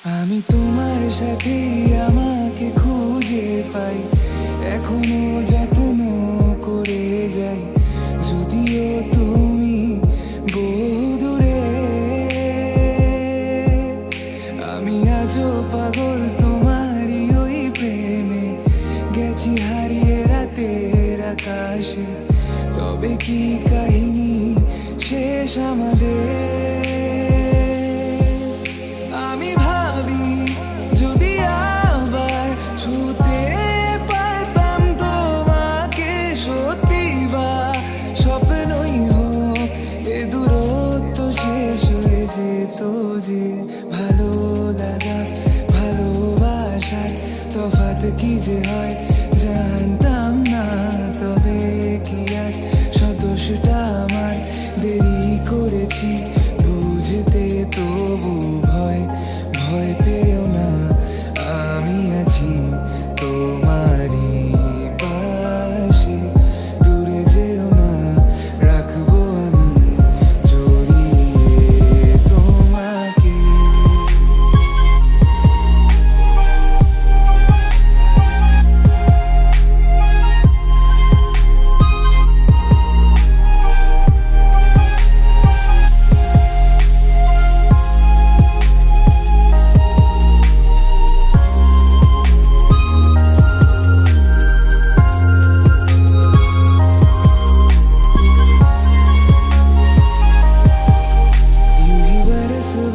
আমি তোমার সাথে আমাকে খুঁজে পাই, এখনো যত্ন করে যাই, যদিও তুমি বহুদূরে। আমি আজও পাগল তোমারই ওই প্রেমে, গেছি হারিয়ে রাতের আকাশে। তবে কি কাহিনী শেষ আমাদের? আমি ভাবি যদি আবার ছুতে পারতাম তোমাকে, সত্যি বা স্বপ্নই হোক এ দূরত্ব শেষ হয়ে যেত যে। ভালো লাগা ভালোবাসার তফাৎ কি যে হয় জানতাম না। তবে কি আজ সব দোষটা আমার, দেরি করেছি বুঝতে, তবু ভয় ভয় পেও না, আমি আছি তোমারই পাশে। দূরে যেও না, রাখবো আমি জড়িয়ে তোমাকে।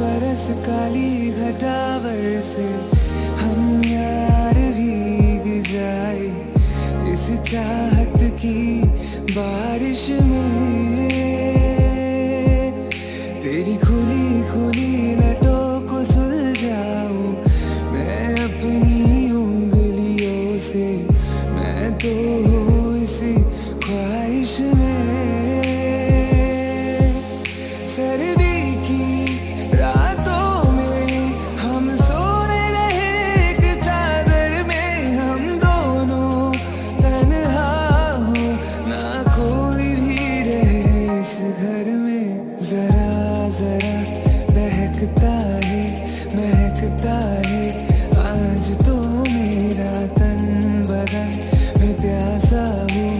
बरस काली घटा बरसे, हम यार भीग जाए इस चाहत की बारिश में। तेरी खुली खुली लटों को सुलझाऊं मैं अपनी उंगलियों से, मैं तो हूँ इस ख्वाहिश में। सर्दी की रातों में हम सोए रहे एक चादर में, हम दोनों तन्हा हो ना कोई भी रहे इस घर में। जरा जरा बहकता है महकता है आज तो मेरा तन बदन, मैं प्यासा हूँ